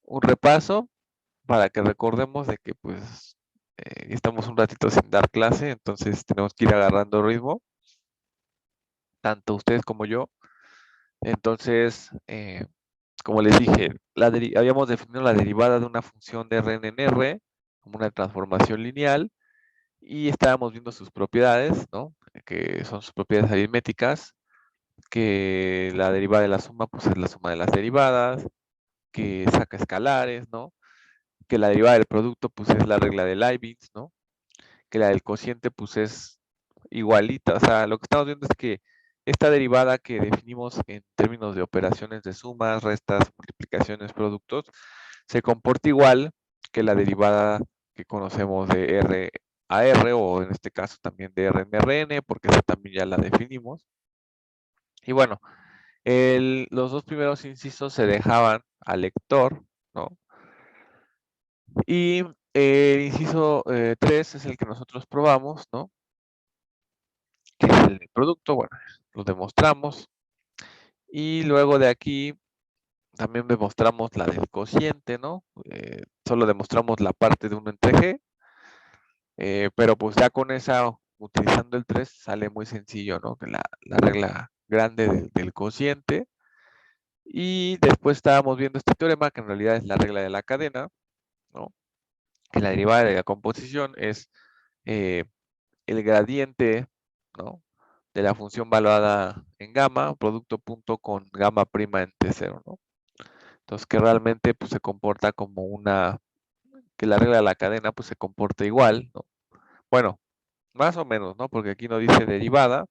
un repaso para que recordemos de que pues estamos un ratito sin dar clase, entonces tenemos que ir agarrando ritmo, tanto ustedes como yo. Entonces, como les dije, habíamos definido la derivada de una función de Rn en R como una transformación lineal y estábamos viendo sus propiedades, ¿no? Que son sus propiedades aritméticas, que la derivada de la suma pues es la suma de las derivadas, que saca escalares, ¿no? Que la derivada del producto pues es la regla de Leibniz, ¿no? Que la del cociente pues es igualita, o sea, lo que estamos viendo es que esta derivada que definimos en términos de operaciones de sumas, restas, multiplicaciones, productos, se comporta igual que la derivada que conocemos de R a R, o en este caso también de R en Rn, porque esa también ya la definimos. Y bueno, los dos primeros incisos se dejaban al lector, ¿no? Y el inciso 3 es el que nosotros probamos, ¿no? Que es el producto, bueno, lo demostramos. Y luego de aquí también demostramos la del cociente, ¿no? Solo demostramos la parte de 1 entre G, pero pues ya con esa, utilizando el 3, sale muy sencillo, ¿no? Que la regla grande del cociente. Y después estábamos viendo este teorema, que en realidad es la regla de la cadena, ¿no? Que la derivada de la composición es eh, el gradiente, ¿no? De la función valuada en gamma, producto punto con gamma prima en T0, ¿no? Entonces que realmente pues se comporta como que la regla de la cadena pues se comporta igual, ¿no? Bueno, más o menos, ¿no? Porque aquí no dice derivada,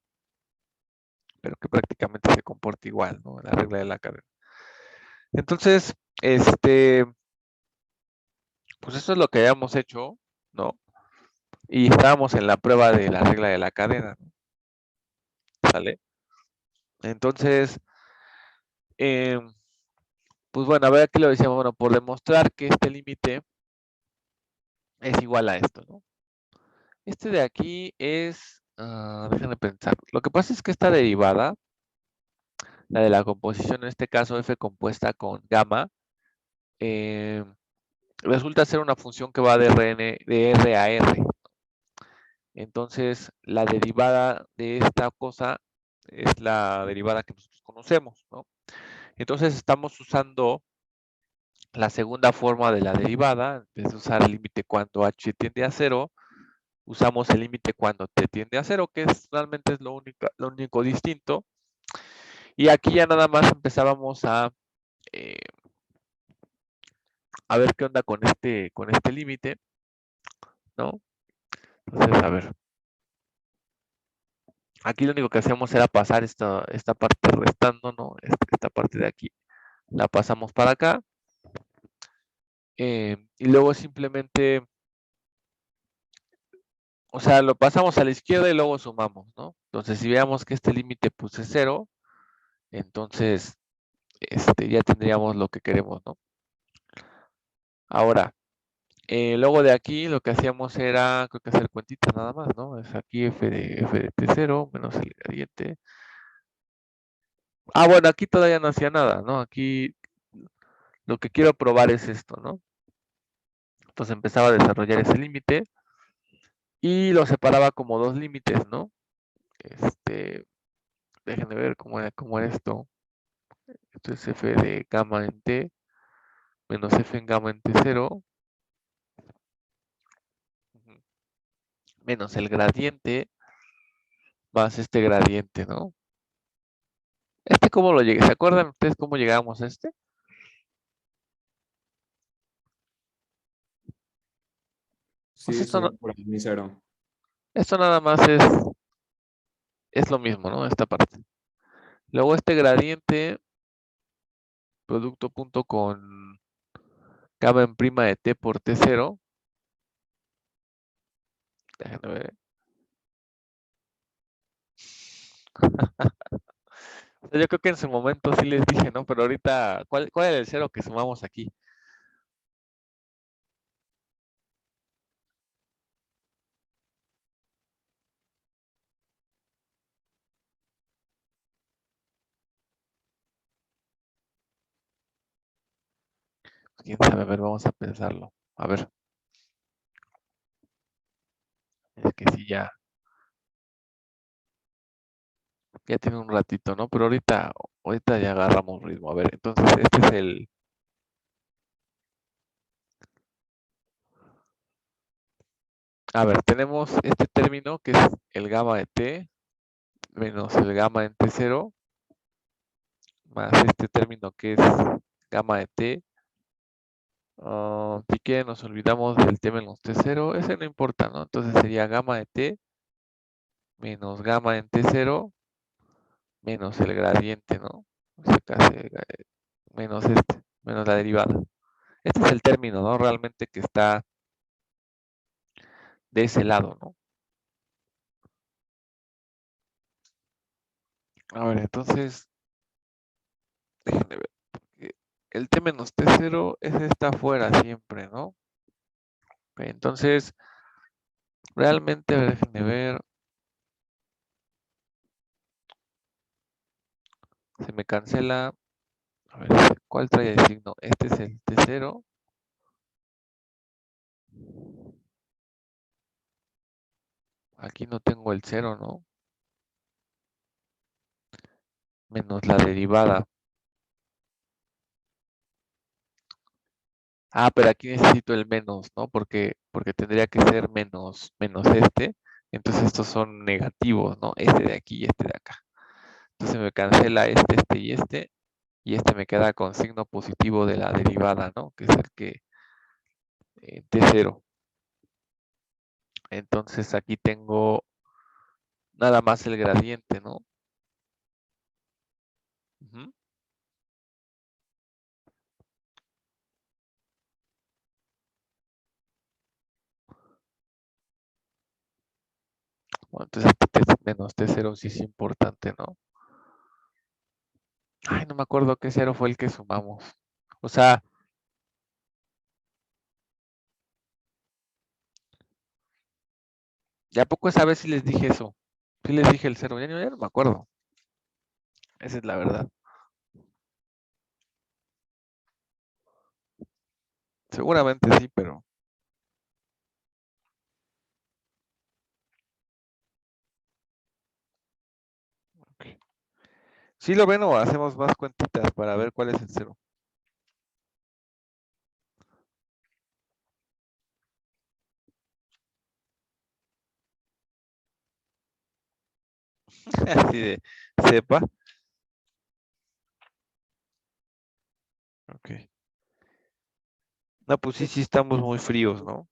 pero que prácticamente se comporta igual, ¿no? La regla de la cadena. Entonces, pues eso es lo que habíamos hecho, ¿no? Y estábamos en la prueba de la regla de la cadena, ¿no? ¿Sale? Entonces, eh, pues bueno, a ver, aquí lo decíamos, bueno, por demostrar que este límite es igual a esto, ¿no? Este de aquí es, déjenme pensar, lo que pasa es que esta derivada, la de la composición, en este caso f compuesta con gamma, eh, resulta ser una función que va de R a R. Entonces, la derivada de esta cosa es la derivada que nosotros conocemos, ¿no? Entonces, estamos usando la segunda forma de la derivada, en vez de usar el límite cuando h tiende a 0, usamos el límite cuando t tiende a 0, que realmente es lo único distinto. Y aquí ya nada más empezábamos eh, a ver qué onda con este límite, ¿no? Entonces, a ver, aquí lo único que hacíamos era pasar esta parte restando, ¿no? Esta parte de aquí la pasamos para acá. Y luego simplemente, o sea, lo pasamos a la izquierda y luego sumamos, ¿no? Entonces, si veamos que este límite pues es 0, entonces ya tendríamos lo que queremos, ¿no? Ahora, luego de aquí lo que hacíamos era, creo que hacer cuentitas nada más, ¿no? Es aquí f de t0 menos el gradiente. Ah, bueno, aquí todavía no hacía nada, ¿no? Aquí lo que quiero probar es esto, ¿no? Entonces empezaba a desarrollar ese límite y lo separaba como dos límites, ¿no? Déjenme ver cómo era esto. Esto es f de gamma en t menos f en gamma en t0 menos el gradiente más este gradiente, ¿no? ¿Cómo lo llegué? ¿Se acuerdan ustedes cómo llegamos a este? Pues Sí, suma por ahí mi cero. esto nada más es lo mismo, ¿no? Esta parte. Luego este gradiente, producto punto con gamma en prima de t por t0. Déjenme ver. O sea, yo creo que en su momento sí les dije, ¿no? Pero ahorita, ¿cuál era el cero que sumamos aquí? quién sabe, a ver, vamos a pensarlo. A ver, es que sí, ya tiene un ratito, ¿no? Pero ahorita ya agarramos ritmo. A ver, entonces este es a ver, tenemos este término que es el gamma de t menos el gamma en t0 más este término que es gamma de t. Si quieren nos olvidamos del t menos t0, ese no importa, ¿no? Entonces sería gamma de t menos gamma en t0 menos el gradiente, ¿no? O sea, menos la derivada. Este es el término, ¿no? Realmente que está de ese lado, ¿no? A ver, entonces, déjenme ver. El t menos t0, ese está afuera siempre, ¿no? Ok, entonces, realmente, a ver, déjenme ver. Se me cancela. A ver, ¿cuál trae el signo? Este es el t0. Aquí no tengo el 0, ¿no? Menos la derivada. Ah, pero aquí necesito el menos, ¿no? Porque tendría que ser menos este. Entonces estos son negativos, ¿no? Este de aquí y este de acá. Entonces me cancela y este me queda con signo positivo de la derivada, ¿no? Que es el que t0. Entonces aquí tengo nada más el gradiente, ¿no? Ujú. Bueno, entonces este menos t0 sí es importante, ¿no? Ay, no me acuerdo qué cero fue el que sumamos. O sea, ¿ya poco esa vez sí les dije eso? Sí les dije el cero, ya no me acuerdo. Esa es la verdad. Seguramente sí, pero... ok. ¿Sí lo ven o hacemos más cuentitas para ver cuál es el cero? Así de sepa. Ok. No, pues sí, sí estamos muy fríos, ¿no?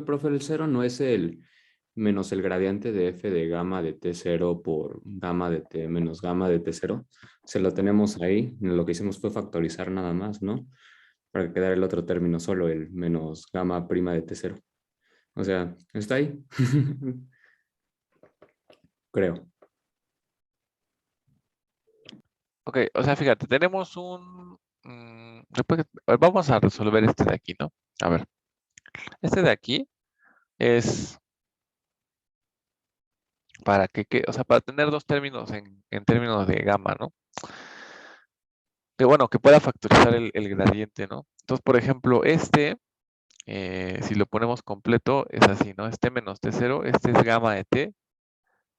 Profe, el cero no es el menos el gradiente de f de gamma de t0 por gamma de t menos gamma de t0. Se lo tenemos ahí. Lo que hicimos fue factorizar nada más, ¿no? Para quedar el otro término solo, el menos gamma prima de t0. O sea, está ahí. Creo. Ok, o sea, fíjate, tenemos vamos a resolver este de aquí, ¿no? A ver, este de aquí es para o sea, para tener dos términos en términos de gamma, ¿no? Que bueno, que pueda factorizar el gradiente, ¿no? Entonces, por ejemplo, si lo ponemos completo, es así, ¿no? Este menos t0, este es gamma de t,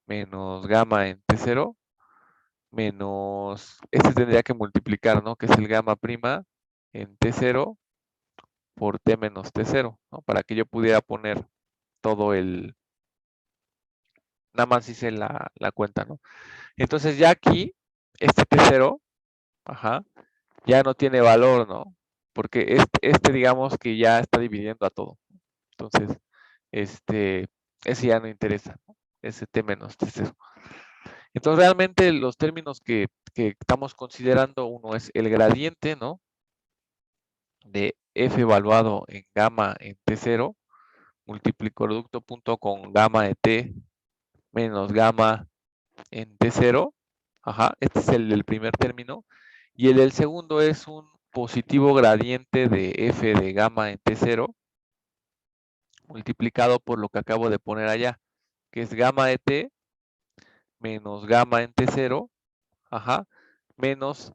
menos gamma en t0, menos, este tendría que multiplicar, ¿no? Que es el gamma prima en t0 por t menos t0, ¿no? Para que yo pudiera poner todo nada más hice la cuenta, ¿no? Entonces ya aquí, este t0, ajá, ya no tiene valor, ¿no? Porque digamos que ya está dividiendo a todo. Entonces, este, ese ya no interesa, ¿no? Ese t menos t0. Entonces, realmente los términos que estamos considerando, uno es el gradiente, ¿no? De f evaluado en gamma en t0, multiplico producto punto con gamma de t menos gamma en t0. Ajá, este es el del primer término. Y el del segundo es un positivo gradiente de f de gamma en t0 multiplicado por lo que acabo de poner allá, que es gamma de t menos gamma en t0, ajá, menos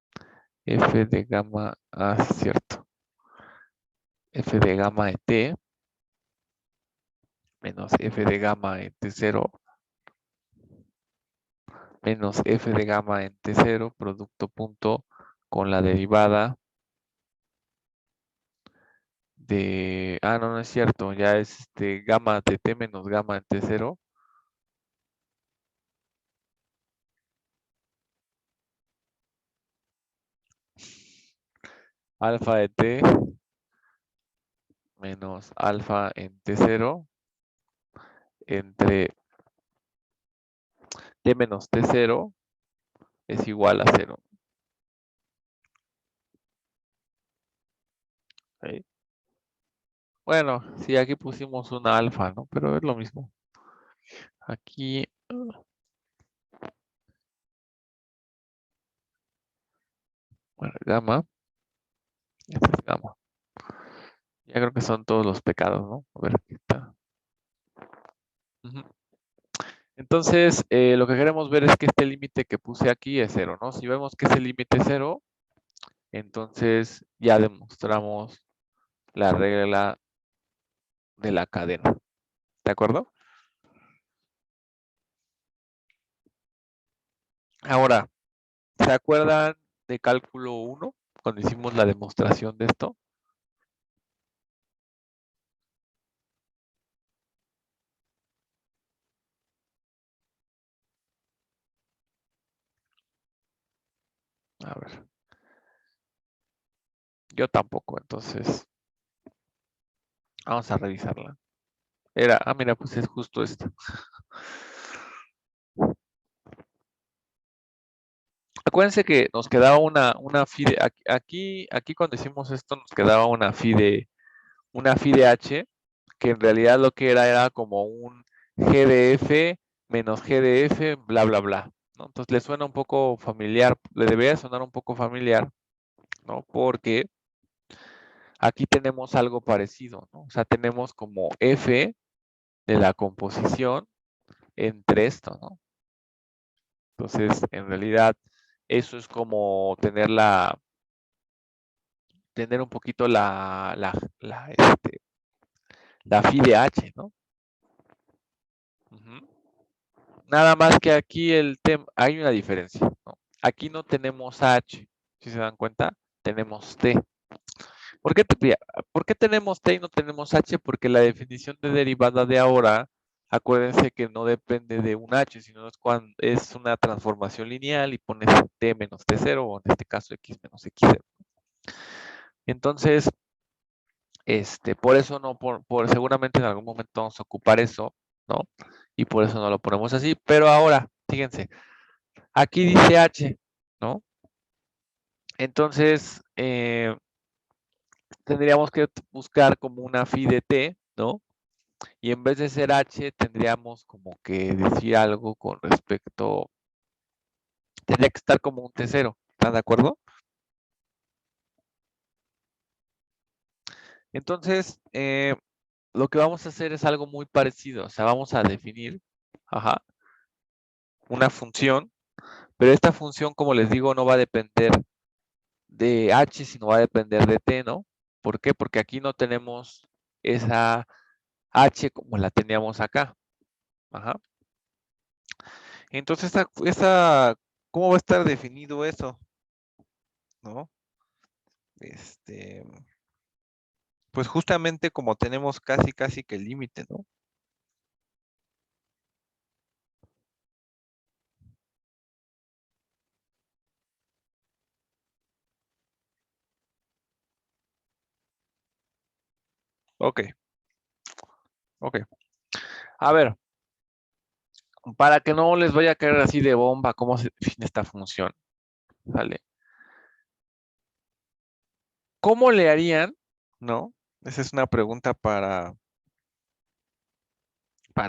f de gamma, sí, cierto, f de gamma de t menos f de gamma en t0 menos f de gamma en t0 producto punto con la derivada de, no, no es cierto, ya es gamma de t menos gamma en t0 alfa de t menos alfa en t0 entre t menos t0 es igual a 0. ¿Ok? Bueno, sí, aquí pusimos una alfa, ¿no? Pero es lo mismo. Aquí, bueno, gamma, esta es gamma. Ya creo que son todos los pecados, ¿no? A ver, aquí está. Ujú. Entonces, lo que queremos ver es que este límite que puse aquí es 0, ¿no? Si vemos que ese límite es 0, entonces ya demostramos la regla de la cadena. ¿De acuerdo? Ahora, ¿se acuerdan de cálculo 1 cuando hicimos la demostración de esto? A ver, yo tampoco, entonces vamos a revisarla. Mira, pues es justo esto. Acuérdense que nos quedaba una phi de, aquí cuando hicimos esto nos quedaba una phi de h, que en realidad lo que era como un g de f menos g de f, bla, bla, bla, ¿no? Entonces le suena un poco familiar, le debería sonar un poco familiar, ¿no? Porque aquí tenemos algo parecido, ¿no? O sea, tenemos como f de la composición entre esto, ¿no? Entonces, en realidad, eso es como tener un poquito la phi de h, ¿no? Ujú. Nada más que aquí hay una diferencia, ¿no? Aquí no tenemos h, si se dan cuenta, tenemos t. Mira, ¿por qué tenemos t y no tenemos h? Porque la definición de derivada de ahora, acuérdense que no depende de un h, sino es una transformación lineal y pones t menos t0, o en este caso x menos x0. Entonces, por eso no, seguramente en algún momento vamos a ocupar eso, ¿no? Y por eso no lo ponemos así. Pero ahora, fíjense, aquí dice h, ¿no? Entonces, tendríamos que buscar como una phi de t, ¿no? Y en vez de ser h, tendríamos como que decir algo con respecto, tendría que estar como un t0, ¿están de acuerdo? Entonces, lo que vamos a hacer es algo muy parecido, o sea, vamos a definir, ajá, una función, pero esta función, como les digo, no va a depender de h, sino va a depender de t, ¿no? ¿Por qué? Porque aquí no tenemos esa h como la teníamos acá. Ajá. Entonces, ¿cómo va a estar definido eso? ¿No? Este, pues justamente como tenemos casi, casi que el límite, ¿no? Ok, ok. A ver, para que no les vaya a caer así de bomba, ¿cómo se define esta función? ¿Vale? ¿Cómo le harían? ¿No? Esa es una pregunta para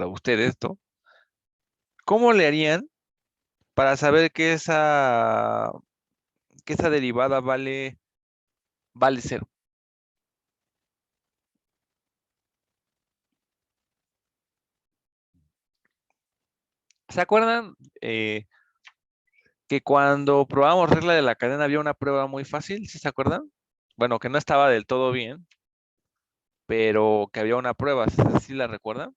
ustedes, ¿no? ¿Cómo le harían para saber que esa derivada vale cero? ¿Se acuerdan? Que cuando probamos regla de la cadena había una prueba muy fácil, ¿sí se acuerdan? Bueno, que no estaba del todo bien, pero que había una prueba, ¿sí la recuerdan?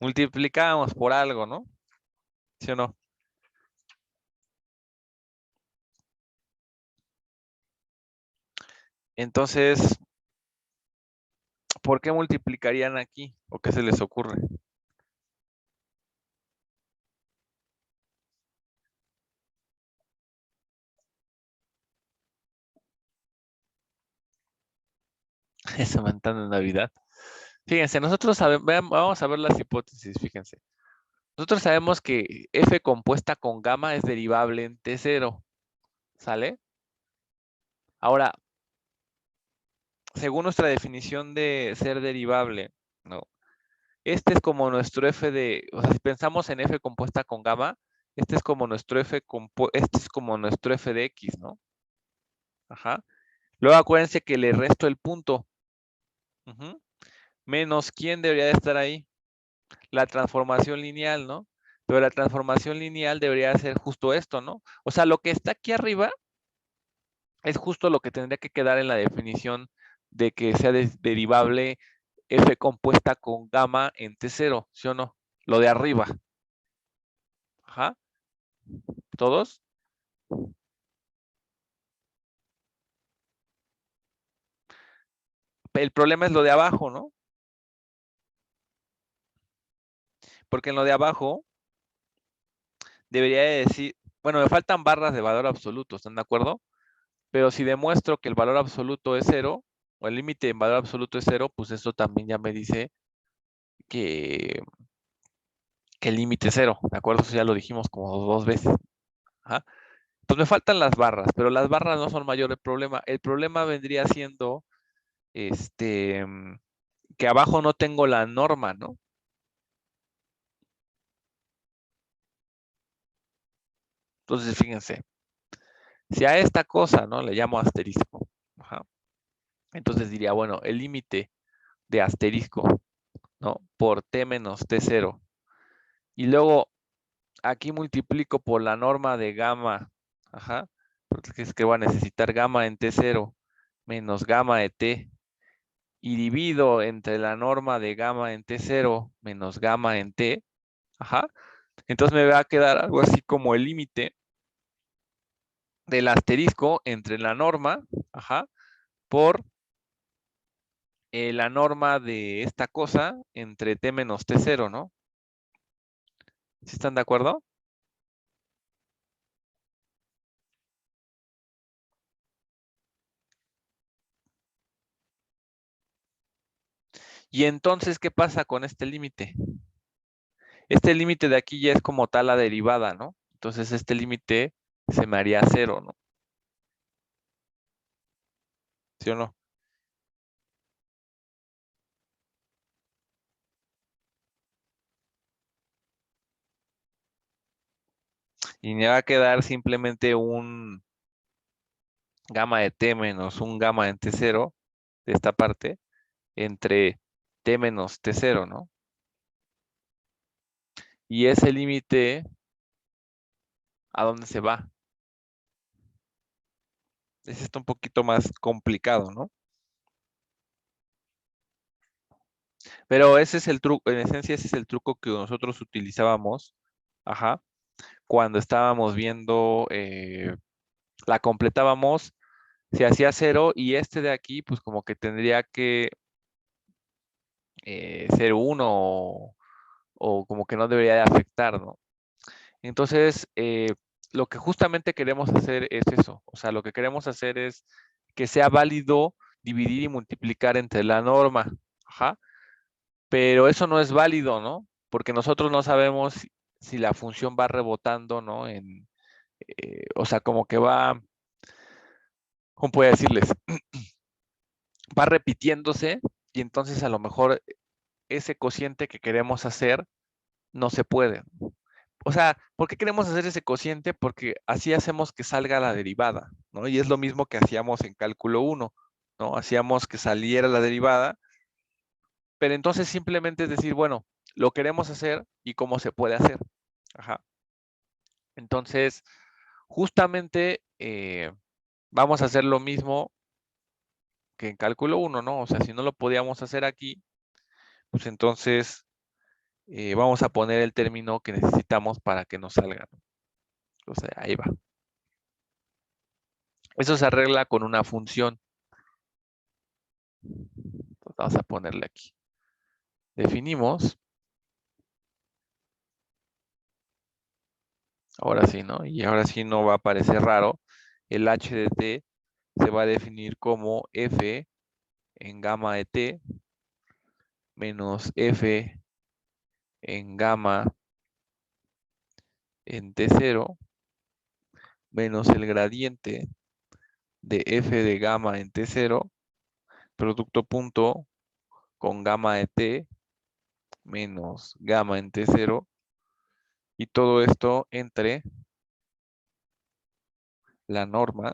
Multiplicábamos por algo, ¿no? ¿Sí o no? Entonces, ¿por qué multiplicarían aquí? ¿O qué se les ocurre? Esa ventana de Navidad. Fíjense, nosotros sabemos, vamos a ver las hipótesis, fíjense. Nosotros sabemos que f compuesta con gamma es derivable en T0, ¿sale? Ahora, según nuestra definición de ser derivable, ¿no? Este es como nuestro f de, o sea, si pensamos en f compuesta con gamma, este es como nuestro este es como nuestro f de x, ¿no? Ajá. Luego acuérdense que le resto el punto. Ujú. Menos, ¿quién debería de estar ahí? La transformación lineal, ¿no? Pero la transformación lineal debería ser justo esto, ¿no? O sea, lo que está aquí arriba es justo lo que tendría que quedar en la definición de que sea derivable f compuesta con gamma en T0, ¿sí o no? Lo de arriba. Ajá. ¿Todos? El problema es lo de abajo, ¿no? Porque en lo de abajo debería de decir, bueno, me faltan barras de valor absoluto, ¿están de acuerdo? Pero si demuestro que el valor absoluto es cero, o el límite en valor absoluto es cero, pues eso también ya me dice que, que el límite es cero, ¿de acuerdo? Eso ya lo dijimos como dos veces. Ajá. Pues me faltan las barras, pero las barras no son mayor el problema. El problema vendría siendo este, que abajo no tengo la norma, ¿no? Entonces, fíjense, si a esta cosa, ¿no? Le llamo asterisco. Ajá. Entonces diría, bueno, el límite de asterisco, ¿no? Por t menos t0. Y luego aquí multiplico por la norma de gamma. Ajá. Porque es que voy a necesitar gamma en t0 menos gamma de t. Y divido entre la norma de gamma en t0 menos gamma en t. Ajá. Entonces me va a quedar algo así como el límite del asterisco entre la norma, ajá, por la norma de esta cosa entre t menos t0, ¿no? ¿Sí están de acuerdo? Y entonces, ¿qué pasa con este límite? Este límite de aquí ya es como tal la derivada, ¿no? Entonces este límite se me haría cero, ¿no? ¿Sí o no? Y me va a quedar simplemente un gamma de t menos un gamma en t0 de esta parte entre t menos t0, ¿no? Y ese límite, ¿a dónde se va? Es esto un poquito más complicado, ¿no? Pero ese es el truco, en esencia ese es el truco que nosotros utilizábamos, ajá, cuando estábamos viendo, la completábamos, se hacía cero y este de aquí, pues como que tendría que ser uno o como que no debería de afectar, ¿no? Entonces, lo que justamente queremos hacer es eso, o sea, lo que queremos hacer es que sea válido dividir y multiplicar entre la norma, ajá, pero eso no es válido, ¿no? Porque nosotros no sabemos si la función va rebotando, ¿no? O sea, como que va, ¿cómo puedo decirles? Va repitiéndose y entonces a lo mejor ese cociente que queremos hacer no se puede. O sea, ¿por qué queremos hacer ese cociente? Porque así hacemos que salga la derivada, ¿no? Y es lo mismo que hacíamos en cálculo 1, ¿no? Hacíamos que saliera la derivada, pero entonces simplemente es decir, bueno, lo queremos hacer y cómo se puede hacer. Ajá. Entonces, justamente vamos a hacer lo mismo que en cálculo 1, ¿no? O sea, si no lo podíamos hacer aquí, pues entonces vamos a poner el término que necesitamos para que nos salga, ¿no? O sea, ahí va. Eso se arregla con una función. Entonces, vamos a ponerle aquí. Definimos. Ahora sí, ¿no? Y ahora sí no va a parecer raro. El h de t se va a definir como f en gamma de t menos f en gamma en t0 menos el gradiente de f de gamma en t0 producto punto con gamma de t menos gamma en t0 y todo esto entre la norma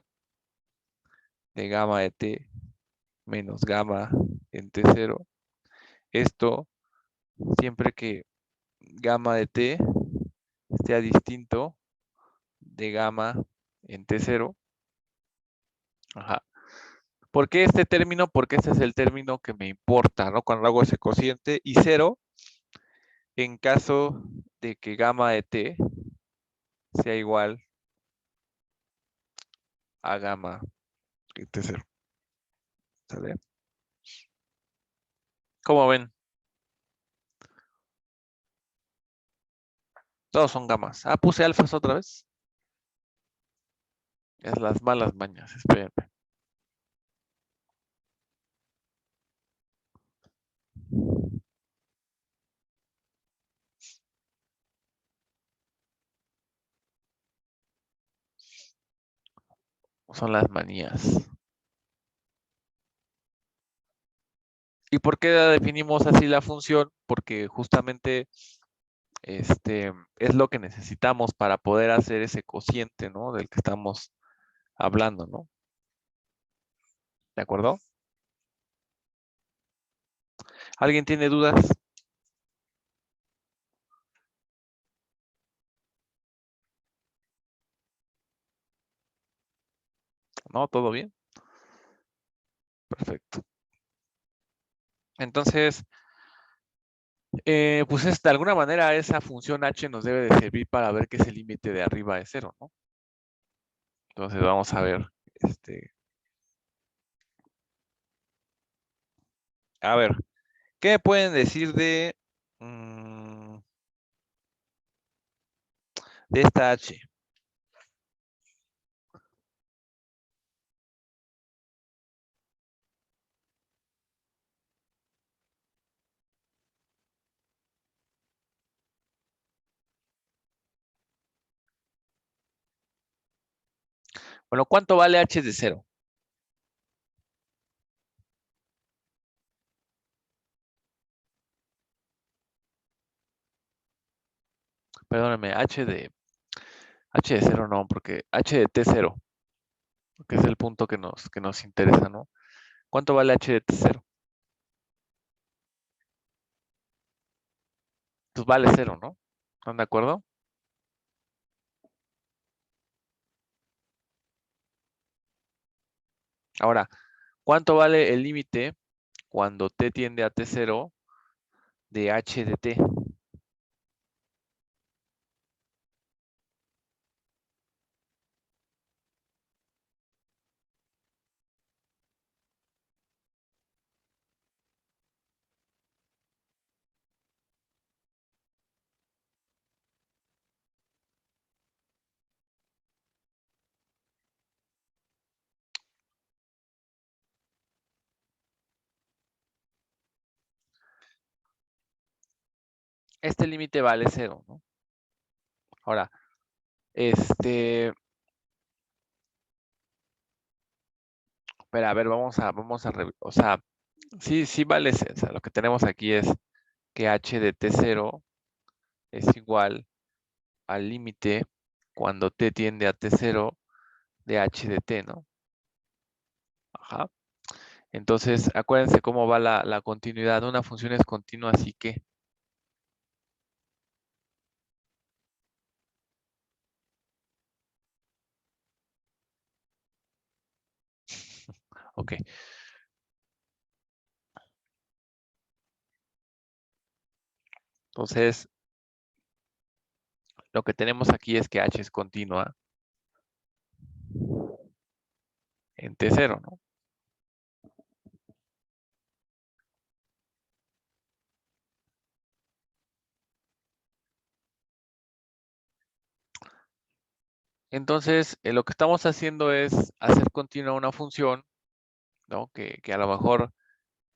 de gamma de t menos gamma en t0. Esto siempre que gamma de t sea distinto de gamma en t0. Ajá. ¿Por qué este término? Porque este es el término que me importa, ¿no? Cuando hago ese cociente y 0 en caso de que gamma de t sea igual a gamma en t0. ¿Sale? ¿Cómo ven? Todos son gamas. Ah, puse alfas otra vez. Es las malas mañas, espérenme. Son las manías. ¿Y por qué definimos así la función? Porque justamente es lo que necesitamos para poder hacer ese cociente, ¿no? Del que estamos hablando, ¿no? ¿De acuerdo? ¿Alguien tiene dudas? ¿No? ¿Todo bien? Perfecto. Entonces, pues de alguna manera esa función h nos debe de servir para ver que ese límite de arriba es 0, ¿no? Entonces vamos a ver, a ver, ¿qué me pueden decir de esta h? Bueno, ¿cuánto vale h de 0? Perdónenme, h de 0 no, porque h de t0, que es el punto que nos interesa, ¿no? ¿Cuánto vale h de t0? Pues vale 0, ¿no? ¿Están de acuerdo? Ahora, ¿cuánto vale el límite cuando t tiende a t0 de h de t? Este límite vale 0, ¿no? Ahora, espera, a ver, o sea, sí vale 0. O sea, lo que tenemos aquí es que h de t0 es igual al límite cuando t tiende a t0 de h de t, ¿no? Ajá. Entonces, acuérdense cómo va la continuidad. Una función es continua, así que Ok. Entonces, lo que tenemos aquí es que h es continua en T0, ¿no? Entonces, lo que estamos haciendo es hacer continua una función, ¿no? Que a lo mejor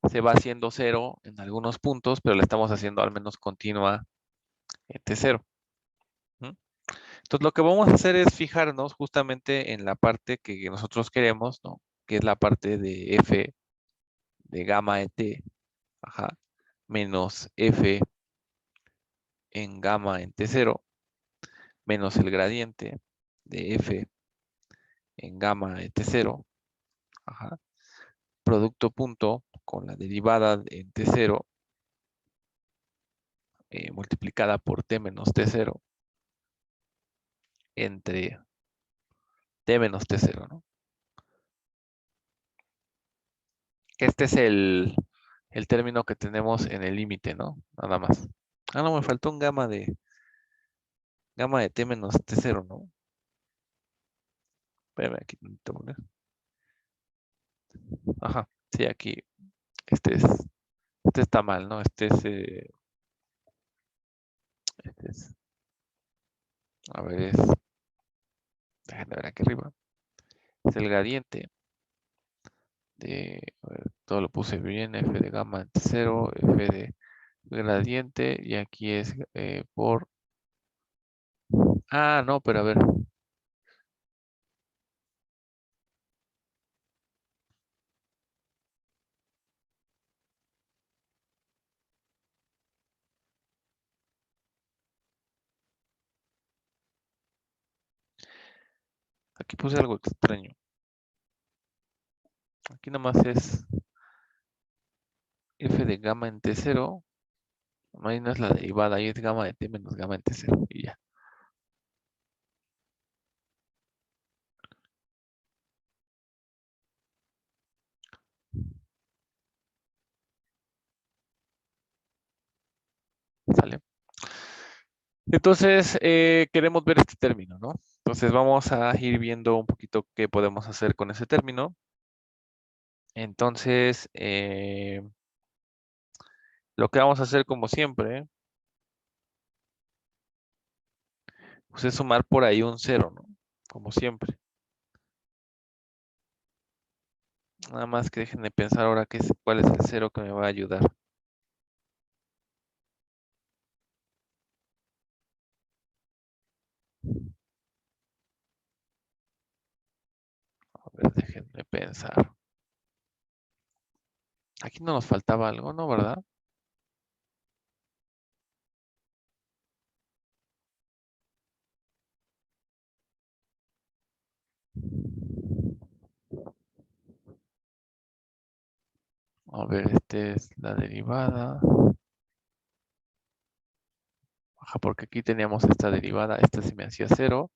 se va haciendo cero en algunos puntos, pero la estamos haciendo al menos continua en T0. ¿Mm? Entonces, lo que vamos a hacer es fijarnos justamente en la parte que nosotros queremos, ¿no? Que es la parte de f de gamma de t, ajá, menos f en gamma en T0, menos el gradiente de f en gamma de T0, ajá, producto punto con la derivada en T0 multiplicada por T menos T0 entre T menos T0, ¿no? Este es el término que tenemos en el límite, ¿no? Nada más. Ah, no, me faltó un gamma de T menos T0, ¿no? Espérame, aquí tengo ajá, sí, aquí, este es, este está mal, ¿no? Este es, a ver, déjenme ver aquí arriba, es el gradiente a ver, todo lo puse bien, f de gamma en T0, f de gradiente, y aquí es no, pero a ver, aquí puse algo extraño. Aquí nomás es f de gamma en T0, menos la derivada, ahí es gamma de T menos gamma en T0, y ya. ¿Sale? Entonces, queremos ver este término, ¿no? Entonces vamos a ir viendo un poquito qué podemos hacer con ese término. Entonces, lo que vamos a hacer como siempre, pues es sumar por ahí un cero, ¿no? Como siempre. Nada más que déjenme pensar ahora cuál es el cero que me va a ayudar. A ver, déjenme pensar. Aquí no nos faltaba algo, ¿no? ¿Verdad? A ver, este es la derivada. Ajá, porque aquí teníamos esta derivada, esta se me hacía cero.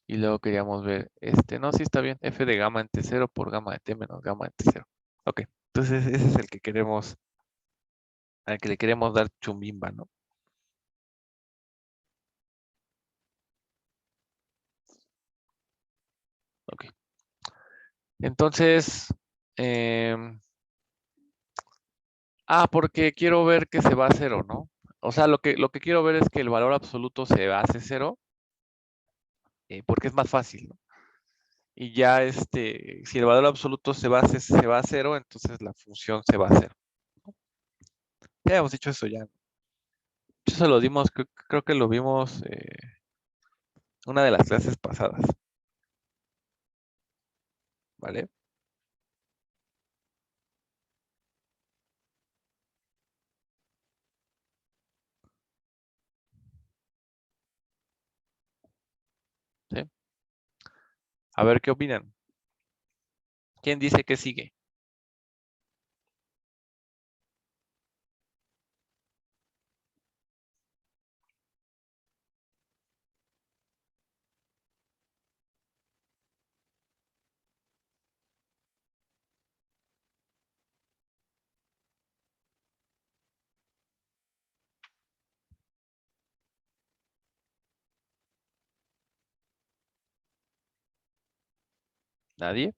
Y luego queríamos ver, no, sí está bien, f de gamma en T0 por gamma de T menos gamma en T0. Ok, entonces ese es el que queremos, al que le queremos dar chumbimba, ¿no? Ok, entonces, em, porque quiero ver que se va a cero, ¿no? O sea, lo que quiero ver es que el valor absoluto se hace cero, porque es más fácil, ¿no? Y ya, si el valor absoluto se va a cero, entonces la función se va a cero. Ya hemos dicho eso ya. Eso lo dimos, creo que lo vimos una de las clases pasadas, ¿vale? ¿Sí? A ver qué opinan. ¿Quién dice que sigue? ¿Nadie?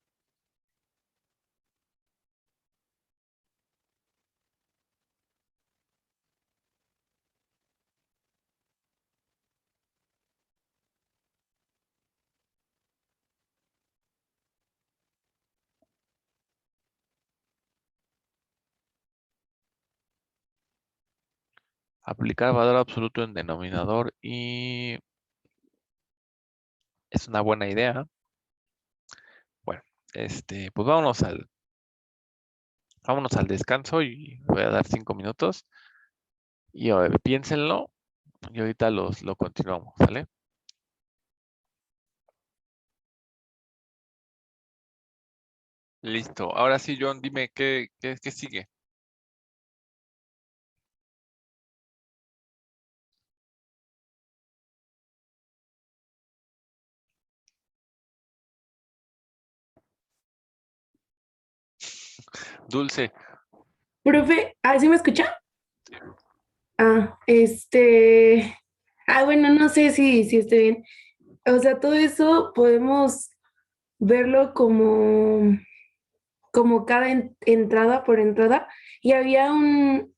Aplicar valor absoluto en denominador y es una buena idea. Bueno, pues vámonos al descanso y voy a dar 5 minutos y a ver, piénsenlo y ahorita lo continuamos, ¿vale? Listo. Ahora sí, John, dime qué sigue. Dulce. Profe, ¿sí me escucha? Ah, bueno, no sé si esté bien. O sea, todo eso podemos verlo como cada entrada por entrada. Y había un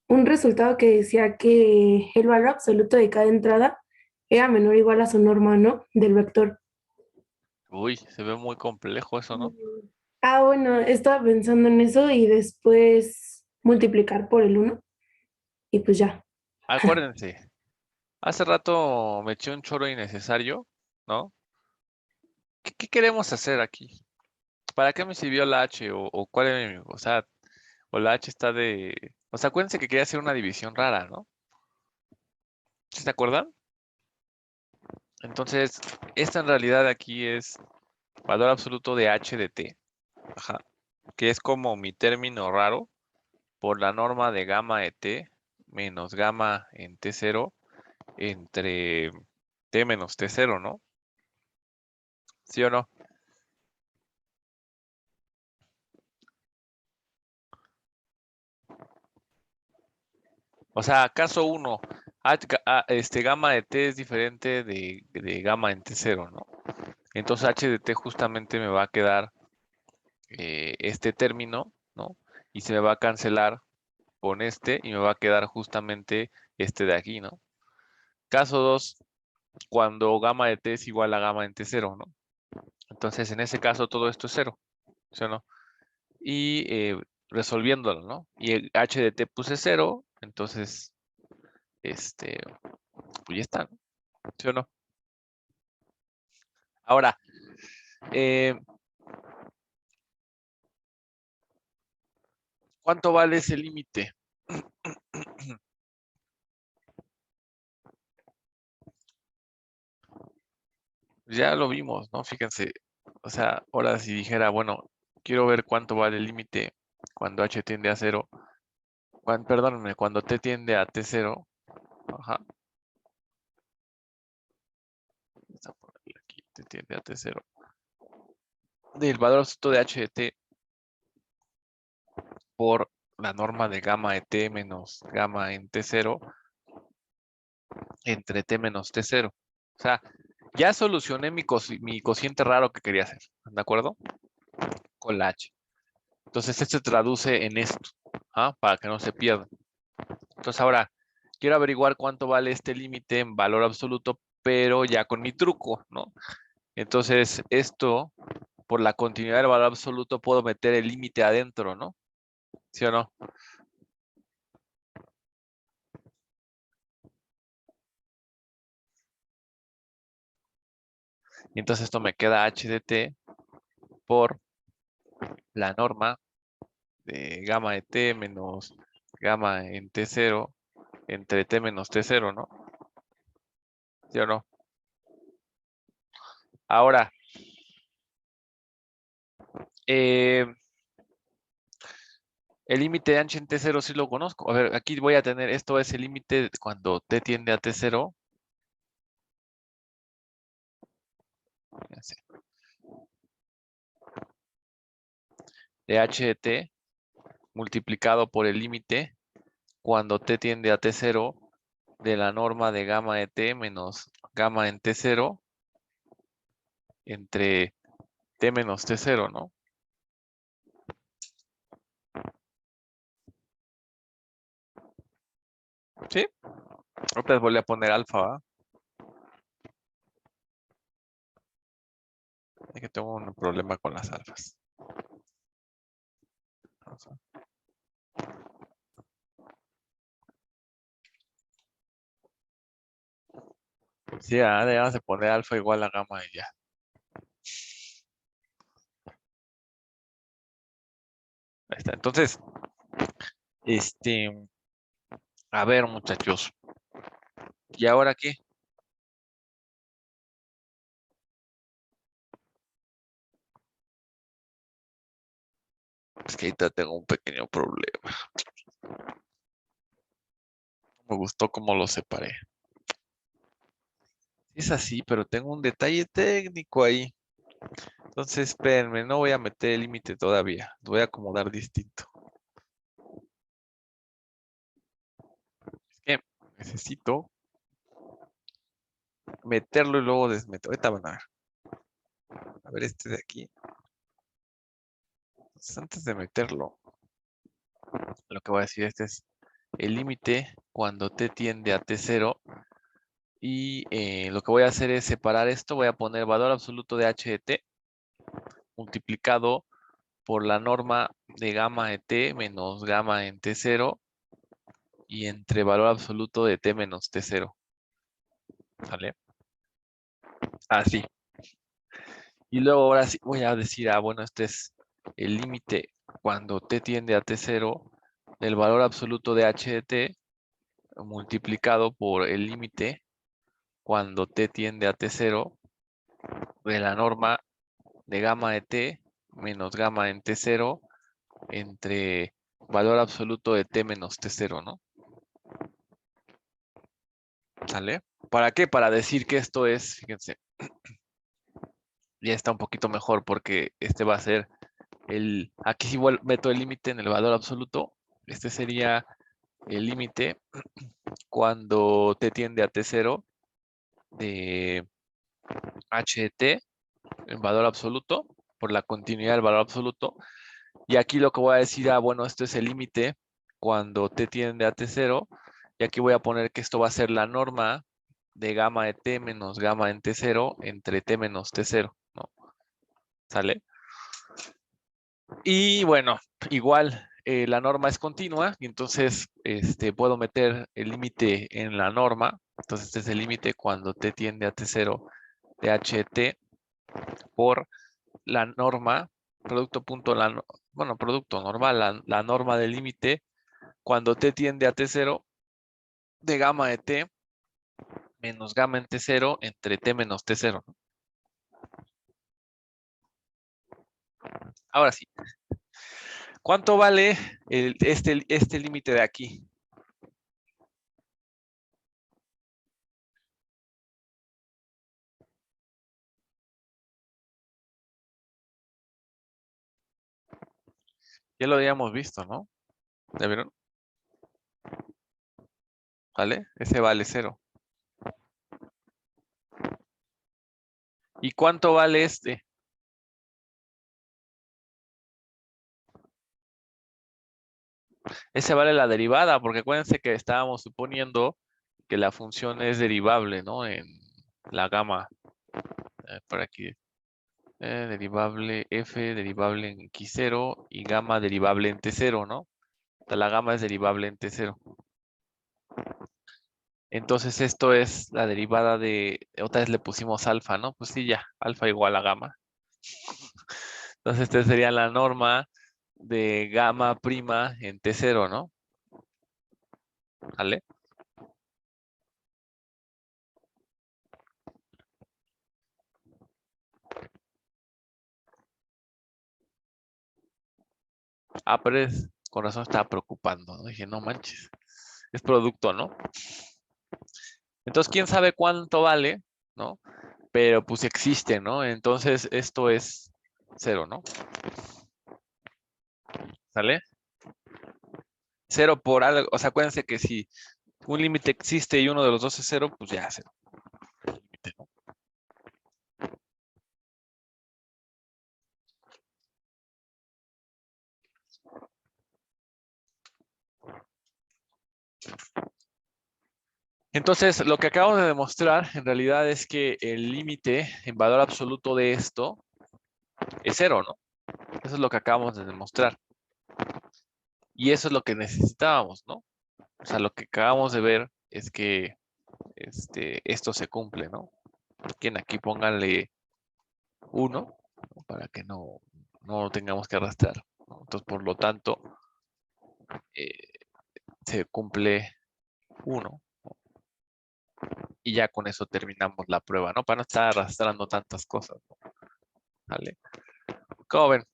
resultado que decía que el valor absoluto de cada entrada era menor o igual a su norma, ¿no? Del vector. Uy, se ve muy complejo eso, ¿no? Bueno, estaba pensando en eso y después multiplicar por el uno y pues ya. Acuérdense, hace rato me eché un choro innecesario, ¿no? ¿Qué queremos hacer aquí? ¿Para qué me sirvió la H? ¿O cuál es o sea, o la H está de... O sea, acuérdense que quería hacer una división rara, ¿no? ¿Sí se acuerdan? Entonces, esta en realidad aquí es valor absoluto de H de T. Ajá. Que es como mi término raro por la norma de gamma de T menos gamma en T0 entre T menos T0, ¿no? ¿Sí o no? O sea, caso 1, gamma de T es diferente de gamma en T0, ¿no? Entonces H de T justamente me va a quedar este término, ¿no? Y se me va a cancelar con este y me va a quedar justamente este de aquí, ¿no? Caso 2, cuando gamma de T es igual a gamma en T0, ¿no? Entonces en ese caso todo esto es 0, ¿sí o no? Y resolviéndolo, ¿no? Y el H de T puse 0, entonces, pues ya está, ¿no? ¿Sí o no? Ahora, eh, ¿cuánto vale ese límite? Ya lo vimos, ¿no? Fíjense, o sea, ahora si dijera, bueno, quiero ver cuánto vale el límite cuando H tiende a 0, perdónenme, cuando T tiende a T0, ajá, vamos a ponerle aquí, T tiende a T0, del valor absoluto de H de T por la norma de gamma de T menos gamma en T0 entre T menos T0. O sea, ya solucioné mi cociente raro que quería hacer, ¿de acuerdo? Con la H. Entonces, esto se traduce en esto, ¿ah? Para que no se pierda. Entonces, ahora, quiero averiguar cuánto vale este límite en valor absoluto, pero ya con mi truco, ¿no? Entonces, esto, por la continuidad del valor absoluto, puedo meter el límite adentro, ¿no? ¿Sí o no? Y entonces esto me queda h de t por la norma de gamma de t menos gamma en t0 entre t menos t0, ¿no? ¿Sí o no? Ahora, eh, el límite de H en T0 sí lo conozco. A ver, aquí voy a tener, esto es el límite cuando T tiende a T0. De H de T multiplicado por el límite cuando T tiende a T0 de la norma de gamma de T menos gamma en T0 entre T menos T0, ¿no? ¿Sí? Otra vez volví a poner alfa, ¿va? Es que tengo un problema con las alfas. Vamos a- Sí, debemos de poner alfa igual a gamma y ya. Ahí está. Entonces, a ver, muchachos. ¿Y ahora qué? Es que ahorita tengo un pequeño problema. Me gustó cómo lo separé. Es así, pero tengo un detalle técnico ahí. Entonces, espérenme, no voy a meter el límite todavía. Lo voy a acomodar distinto. Es que necesito meterlo y luego desmeterlo. Ahorita van a ver. A ver este de aquí. Entonces, antes de meterlo, lo que voy a decir, este es el límite cuando t tiende a t0. Y lo que voy a hacer es separar esto. Voy a poner valor absoluto de h de t multiplicado por la norma de gamma de t menos gamma en t0 y entre valor absoluto de t menos t0. ¿Sale? Así. Y luego ahora sí voy a decir, bueno, este es el límite cuando t tiende a t0 del valor absoluto de h de t multiplicado por el límite cuando t tiende a t0 de la norma de gamma de t menos gamma en t0 entre valor absoluto de t menos t0, ¿no? ¿Sale? ¿Para qué? Para decir que esto es, fíjense, ya está un poquito mejor porque este va a ser aquí igual meto el límite en el valor absoluto. Este sería el límite cuando t tiende a t0 de h de t en valor absoluto por la continuidad del valor absoluto. Y aquí lo que voy a decir, bueno, esto es el límite cuando t tiende a t0. Y aquí voy a poner que esto va a ser la norma de gamma de t menos gamma en t0 entre t menos t0, ¿no? ¿Sale? Y bueno, igual la norma es continua y entonces puedo meter el límite en la norma. Entonces este es el límite cuando t tiende a t0 de h de t por la norma, producto punto, bueno, producto normal, la norma del límite cuando t tiende a t0 de gamma de t menos gamma en t0 entre t menos t0. Ahora sí, ¿cuánto vale este límite de aquí? Ya lo habíamos visto, ¿no? ¿Ya vieron? ¿Vale? Ese vale 0. ¿Y cuánto vale este? Ese vale la derivada, porque acuérdense que estábamos suponiendo que la función es derivable, ¿no? En la gama. Por aquí. Derivable f, derivable en x0 y gamma derivable en t0, ¿no? La gamma es derivable en t0. Entonces esto es la derivada otra vez le pusimos alfa, ¿no? Pues sí, ya, alfa igual a gamma. Entonces esta sería la norma de gamma prima en t0, ¿no? ¿Vale? Pero con razón estaba preocupando, ¿no? Dije, no manches, es producto, ¿no? Entonces, ¿quién sabe cuánto vale, ¿no? Pero pues existe, ¿no? Entonces, esto es 0, ¿no? ¿Sale? 0 por algo, o sea, acuérdense que si un límite existe y uno de los dos es 0, pues ya 0. ¿No? Entonces, lo que acabamos de demostrar en realidad es que el límite en valor absoluto de esto es 0, ¿no? Eso es lo que acabamos de demostrar. Y eso es lo que necesitábamos, ¿no? O sea, lo que acabamos de ver es que esto se cumple, ¿no? Quien aquí pónganle 1 para que no lo tengamos que arrastrar, ¿no? Entonces, por lo tanto, se cumple 1. Y ya con eso terminamos la prueba, ¿no? Para no estar arrastrando tantas cosas, ¿no? ¿Vale? ¿Cómo ven?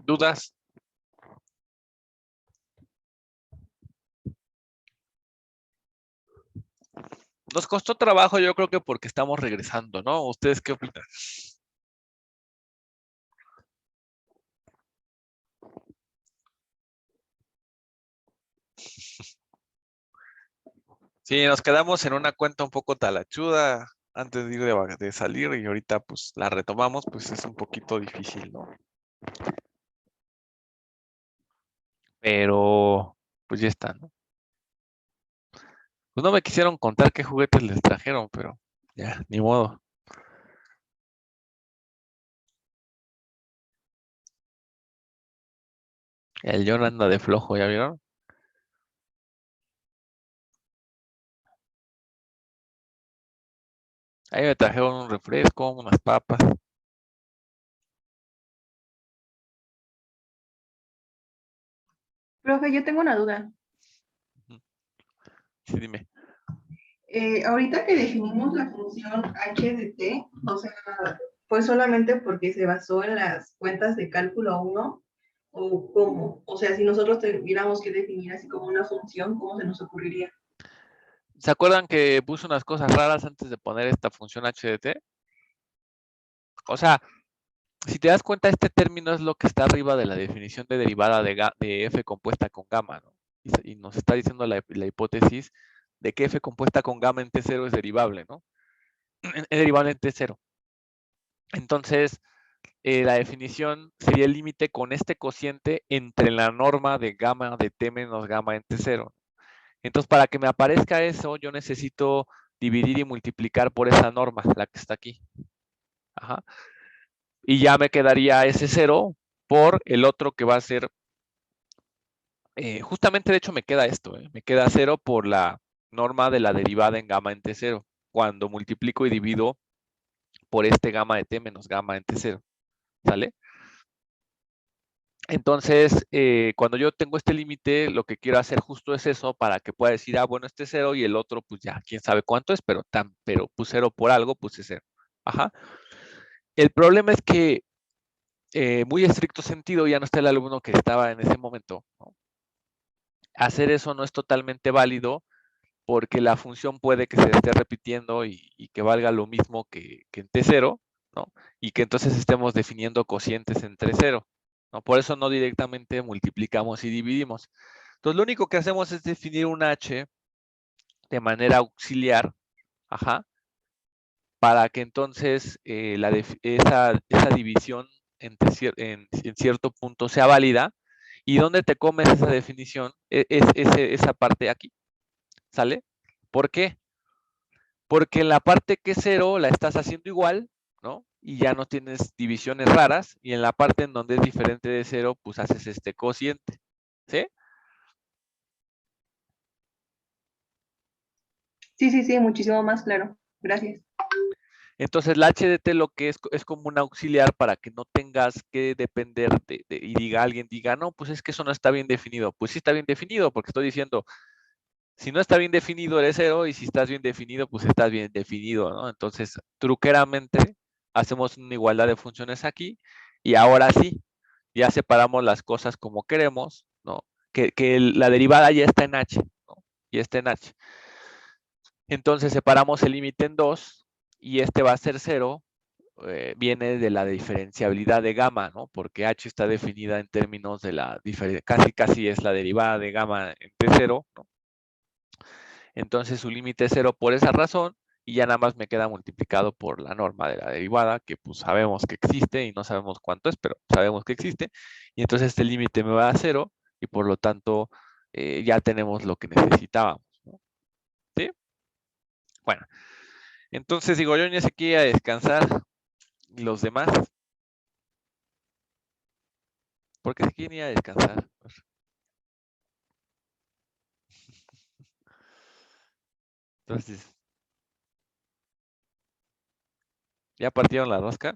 ¿Dudas? Nos costó trabajo, yo creo que porque estamos regresando, ¿no? ¿Ustedes qué opinan? Sí, nos quedamos en una cuenta un poco talachuda antes digo, de salir y ahorita pues la retomamos, pues es un poquito difícil, ¿no? Pero pues ya está, ¿no? Pues no me quisieron contar qué juguetes les trajeron, pero ya, ni modo. El John anda de flojo, ¿ya vieron? Ahí me trajeron un refresco, unas papas. Profe, yo tengo una duda. Sí, dime. Ahorita que definimos la función h de t, o sea, ¿fue solamente porque se basó en las cuentas de cálculo 1? ¿O cómo? O sea, si nosotros tuviéramos que definir así como una función, ¿cómo se nos ocurriría? ¿Se acuerdan que puse unas cosas raras antes de poner esta función HDT? O sea, si te das cuenta, este término es lo que está arriba de la definición de derivada de f compuesta con gamma, ¿no? Y nos está diciendo la hipótesis de que f compuesta con gamma en T0 es derivable, ¿no? Es derivable en T0. Entonces, la definición sería el límite con este cociente entre la norma de gamma de T menos gamma en T0. Entonces, para que me aparezca eso, yo necesito dividir y multiplicar por esa norma, la que está aquí. Ajá. Y ya me quedaría ese 0 por el otro que va a ser, justamente de hecho me queda esto, me queda 0 por la norma de la derivada en gamma en T0, cuando multiplico y divido por este gamma de T menos gamma en T0, ¿sale? Entonces, cuando yo tengo este límite, lo que quiero hacer justo es eso para que pueda decir, ah, bueno, este 0 y el otro, pues ya, quién sabe cuánto es, pero puse 0 por algo, puse 0. Ajá. El problema es que, muy estricto sentido, ya no está el alumno que estaba en ese momento, ¿no? Hacer eso no es totalmente válido porque la función puede que se esté repitiendo y que valga lo mismo que en T0, ¿no? Y que entonces estemos definiendo cocientes entre 0, ¿no? Por eso no directamente multiplicamos y dividimos. Entonces, lo único que hacemos es definir un h de manera auxiliar, ajá, para que entonces esa división en cierto punto sea válida. ¿Y dónde te comes esa definición? Esa parte aquí, ¿sale? ¿Por qué? Porque en la parte que es 0 la estás haciendo igual, ¿no? Y ya no tienes divisiones raras. Y en la parte en donde es diferente de 0, pues haces este cociente, ¿sí? Sí, sí, sí, muchísimo más claro. Gracias. Entonces la HDT lo que es como un auxiliar para que no tengas que depender y alguien diga, no, pues es que eso no está bien definido. Pues sí está bien definido, porque estoy diciendo, si no está bien definido eres 0 y si estás bien definido, pues estás bien definido, ¿no? Entonces, truqueramente, hacemos una igualdad de funciones aquí y ahora sí, ya separamos las cosas como queremos, ¿no? Que la derivada ya está en h, ¿no? Ya está en h. Entonces separamos el límite en 2 y este va a ser 0, viene de la diferenciabilidad de gamma, ¿no? Porque h está definida en términos de la diferencia, casi es la derivada de gamma en T0, ¿no? Entonces su límite es 0 por esa razón y ya nada más me queda multiplicado por la norma de la derivada, que pues sabemos que existe y no sabemos cuánto es, pero sabemos que existe. Y entonces este límite me va a cero y por lo tanto ya tenemos lo que necesitábamos, ¿no? ¿Sí? Bueno, entonces digo, yo ya se quiere descansar y los demás, ¿por qué se quieren ir a descansar? Entonces, ¿ya partieron la rosca?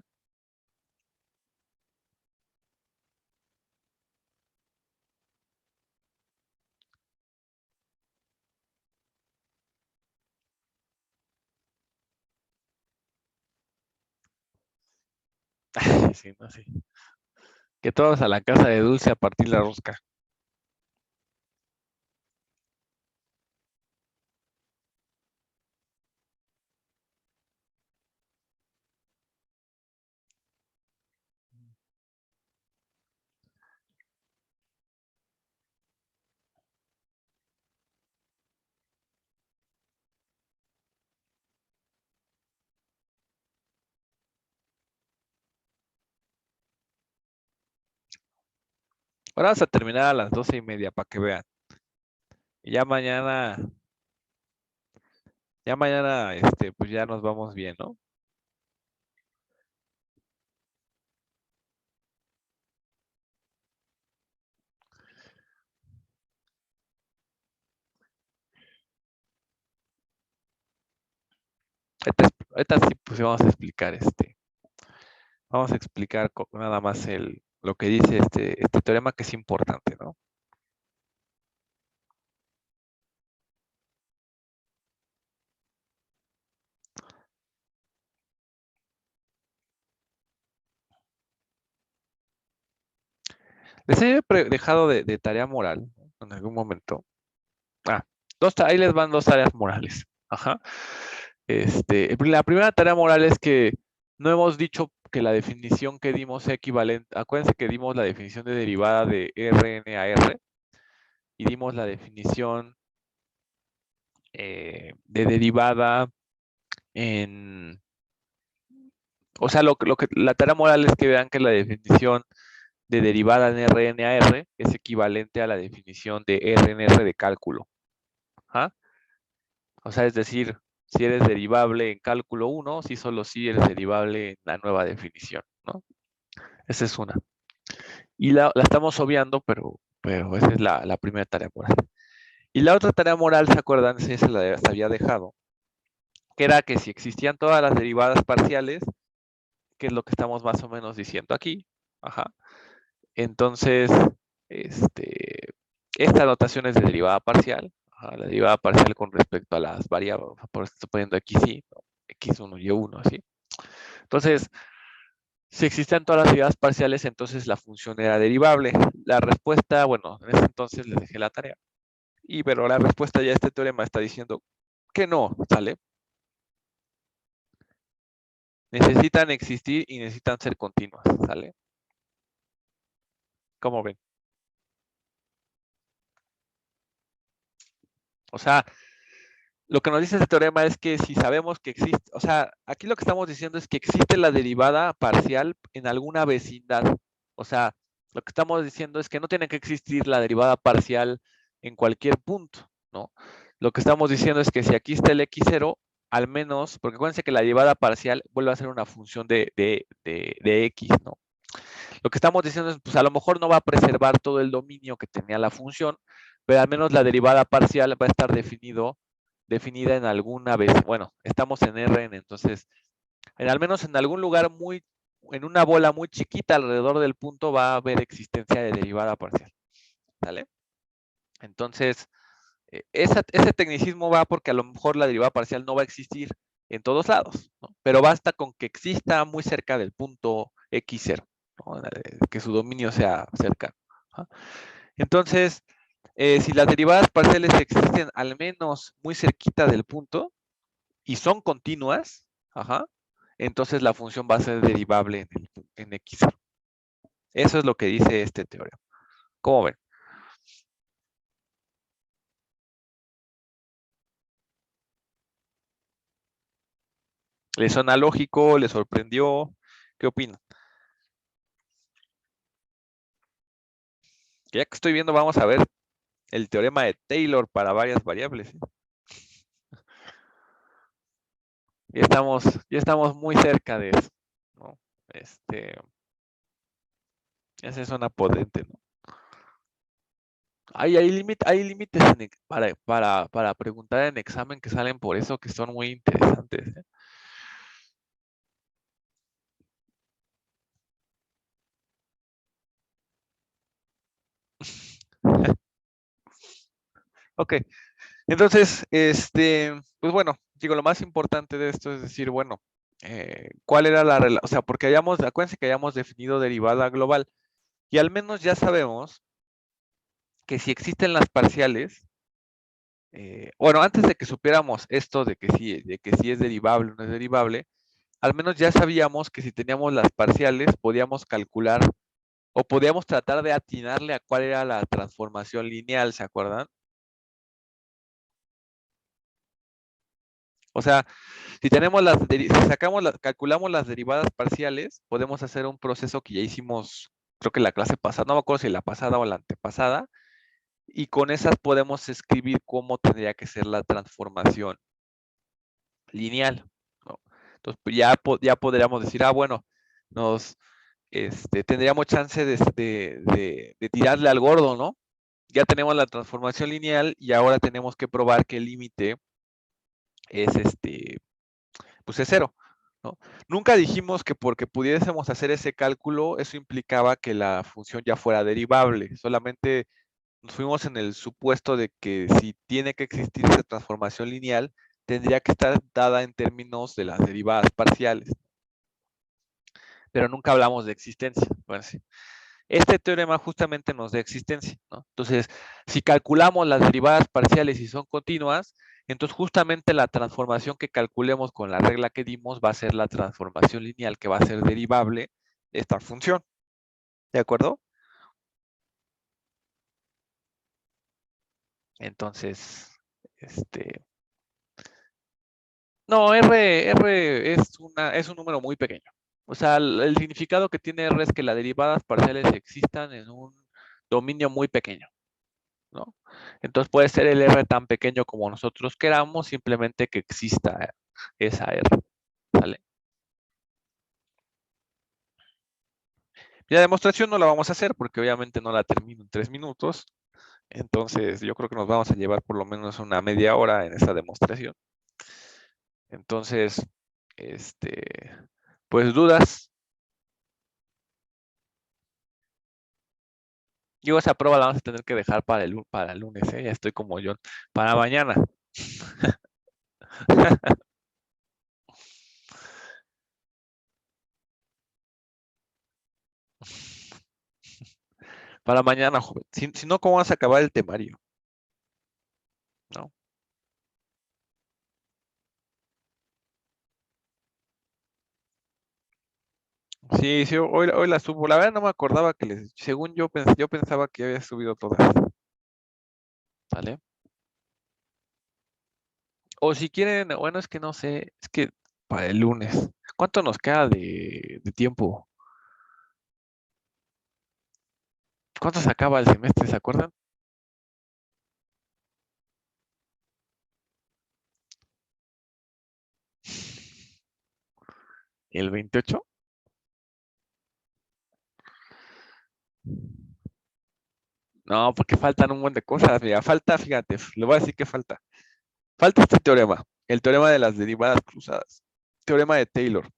Sí, no, sí. Que todos a la casa de Dulce a partir la rosca. Ahora vamos a terminar a las 12:30 para que vean. Y ya mañana, pues ya nos vamos bien, ¿no? Ahorita sí, pues vamos a explicar vamos a explicar nada más lo que dice este teorema que es importante, ¿no? Les he dejado de tarea moral, ¿no? En algún momento. Ah, ahí les van dos tareas morales. Ajá. La primera tarea moral es que no hemos dicho que la definición que dimos sea equivalente. Acuérdense que dimos la definición de derivada de Rn a R y dimos la definición de derivada en. O sea, la tarea moral es que vean que la definición de derivada en Rn a R es equivalente a la definición de R en R de cálculo. ¿Ah? O sea, es decir, si eres derivable en cálculo 1, si solo si eres derivable en la nueva definición, ¿no? Esa es una. Y la estamos obviando, pero esa es la primera tarea moral. Y la otra tarea moral, ¿se acuerdan? Sí, se la había dejado, que era que si existían todas las derivadas parciales, que es lo que estamos más o menos diciendo aquí, ajá, entonces, esta notación es de derivada parcial, ajá, la derivada parcial con respecto a las variables, por eso estoy poniendo x y, ¿no? X1 y Y1, ¿sí? Entonces, si existían todas las derivadas parciales, entonces la función era derivable. La respuesta, bueno, en ese entonces les dejé la tarea. Pero la respuesta ya a este teorema está diciendo que no, ¿sale? Necesitan existir y necesitan ser continuas, ¿sale? ¿Cómo ven? O sea, lo que nos dice este teorema es que si sabemos que existe, o sea, aquí lo que estamos diciendo es que existe la derivada parcial en alguna vecindad. O sea, lo que estamos diciendo es que no tiene que existir la derivada parcial en cualquier punto, ¿no? Lo que estamos diciendo es que si aquí está el x0, al menos, porque acuérdense que la derivada parcial vuelve a ser una función de x, ¿no? Lo que estamos diciendo es, pues a lo mejor no va a preservar todo el dominio que tenía la función, pero al menos la derivada parcial va a estar definida en alguna vez. Bueno, estamos en Rn, entonces, al menos en algún lugar en una bola muy chiquita alrededor del punto va a haber existencia de derivada parcial. ¿Vale? Entonces, ese tecnicismo va porque a lo mejor la derivada parcial no va a existir en todos lados, ¿no? Pero basta con que exista muy cerca del punto x0, ¿no? Que su dominio sea cercano. ¿Ah? Entonces, si las derivadas parciales existen al menos muy cerquita del punto y son continuas, ajá, entonces la función va a ser derivable en x0. Eso es lo que dice este teorema. ¿Cómo ven? ¿Les suena lógico? ¿Les sorprendió? ¿Qué opinan? Ya que estoy viendo, vamos a ver el teorema de Taylor para varias variables. Ya estamos muy cerca de eso, ¿no? Esa suena potente, ¿no? Hay límites para preguntar en examen que salen por eso que son muy interesantes, ¿eh? Ok, entonces, pues bueno, digo, lo más importante de esto es decir, bueno, ¿cuál era la relación? O sea, porque acuérdense que hayamos definido derivada global y al menos ya sabemos que si existen las parciales, bueno, antes de que supiéramos esto de que sí es derivable o no es derivable, al menos ya sabíamos que si teníamos las parciales podíamos calcular o podíamos tratar de atinarle a cuál era la transformación lineal, ¿se acuerdan? O sea, si calculamos las derivadas parciales, podemos hacer un proceso que ya hicimos, creo que la clase pasada, no me acuerdo si la pasada o la antepasada, y con esas podemos escribir cómo tendría que ser la transformación lineal, ¿no? Entonces, pues ya podríamos decir, bueno, nos tendríamos chance de tirarle al gordo, ¿no? Ya tenemos la transformación lineal y ahora tenemos que probar que el límite es pues es cero, ¿no? Nunca dijimos que porque pudiésemos hacer ese cálculo, eso implicaba que la función ya fuera derivable. Solamente nos fuimos en el supuesto de que si tiene que existir esa transformación lineal, tendría que estar dada en términos de las derivadas parciales. Pero nunca hablamos de existencia. Bueno, sí. Este teorema justamente nos da existencia, ¿no? Entonces, si calculamos las derivadas parciales y son continuas, entonces justamente la transformación que calculemos con la regla que dimos va a ser la transformación lineal que va a ser derivable de esta función. ¿De acuerdo? Entonces, no, R es un número muy pequeño. O sea, el significado que tiene R es que las derivadas parciales existan en un dominio muy pequeño, ¿no? Entonces puede ser el R tan pequeño como nosotros queramos, simplemente que exista esa R, ¿sale? Y la demostración no la vamos a hacer porque obviamente no la termino en 3 minutos. Entonces yo creo que nos vamos a llevar por lo menos una media hora en esta demostración. Entonces, pues dudas. Yo esa prueba la vamos a tener que dejar para el lunes, ¿eh? Ya estoy como yo. Para mañana. Para mañana, joven. Si no, ¿cómo vas a acabar el temario? ¿No? Sí, sí, hoy la subo. La verdad no me acordaba según yo pensaba que había subido todas. ¿Vale? O si quieren, bueno, es que no sé, es que para el lunes. ¿Cuánto nos queda de tiempo? ¿Cuánto se acaba el semestre, se acuerdan? ¿El 28? No, porque faltan un montón de cosas. Mira, fíjate, le voy a decir que falta. Falta este teorema, el teorema de las derivadas cruzadas, teorema de Taylor.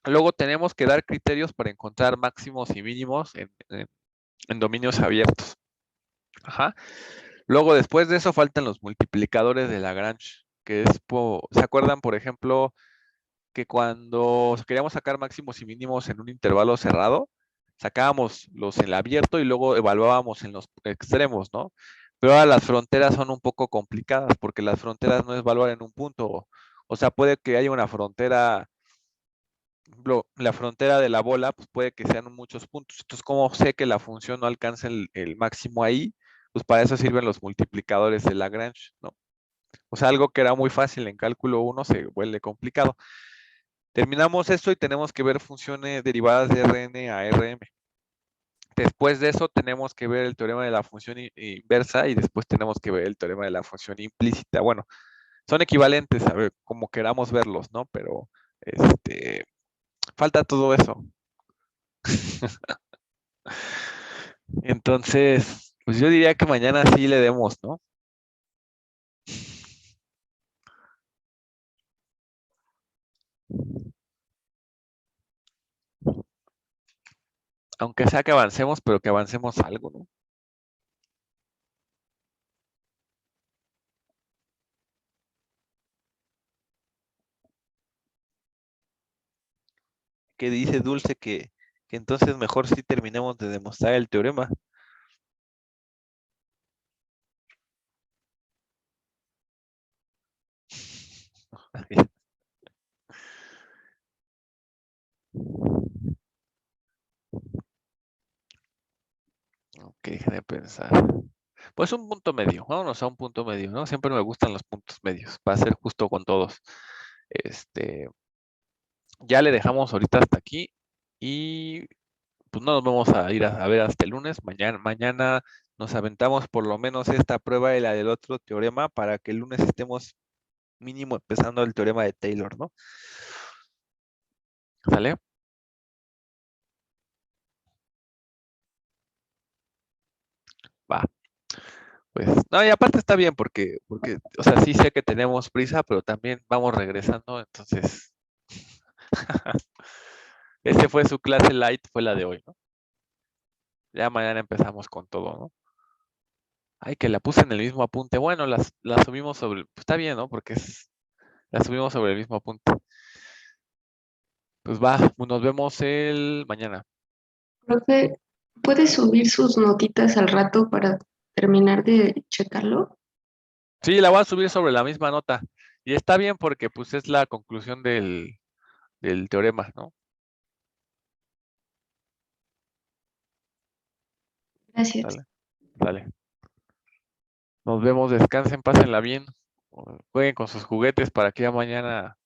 Luego tenemos que dar criterios para encontrar máximos y mínimos en dominios abiertos. Ajá. Luego, después de eso, faltan los multiplicadores de Lagrange, que ¿se acuerdan, por ejemplo, que cuando queríamos sacar máximos y mínimos en un intervalo cerrado, sacábamos los en el abierto y luego evaluábamos en los extremos, ¿no? Pero ahora las fronteras son un poco complicadas porque las fronteras no es evaluar en un punto. O sea, puede que haya una frontera, por ejemplo, la frontera de la bola, pues puede que sean muchos puntos. Entonces, ¿cómo sé que la función no alcanza el máximo ahí? Pues para eso sirven los multiplicadores de Lagrange, ¿no? O sea, algo que era muy fácil en cálculo 1 se vuelve complicado. Terminamos esto y tenemos que ver funciones derivadas de Rn a Rm. Después de eso tenemos que ver el teorema de la función inversa y después tenemos que ver el teorema de la función implícita. Bueno, son equivalentes, a ver, como queramos verlos, ¿no? Pero falta todo eso. Entonces, pues yo diría que mañana sí le demos, ¿no? Aunque sea que avancemos, pero que avancemos algo, ¿no? Que dice Dulce que entonces mejor sí terminemos de demostrar el teorema. Ok, déjame pensar. Pues un punto medio, vámonos a un punto medio, ¿no? Siempre me gustan los puntos medios, para ser justo con todos. Ya le dejamos ahorita hasta aquí y pues no nos vamos a ir a ver hasta el lunes. Mañana nos aventamos por lo menos esta prueba y la del otro teorema para que el lunes estemos mínimo empezando el teorema de Taylor, ¿no? ¿Sale? Va. Pues, no, y aparte está bien porque, o sea, sí sé que tenemos prisa, pero también vamos regresando, entonces, ese fue su clase light, fue la de hoy, ¿no? Ya mañana empezamos con todo, ¿no? Ay, que la puse en el mismo apunte. Bueno, las subimos sobre, pues está bien, ¿no? Porque las subimos sobre el mismo apunte. Pues va, nos vemos el mañana. Profe, ¿puede subir sus notitas al rato para terminar de checarlo? Sí, la voy a subir sobre la misma nota. Y está bien porque pues es la conclusión del teorema, ¿no? Gracias. Dale, dale. Nos vemos, descansen, pásenla bien. Jueguen con sus juguetes para que ya mañana,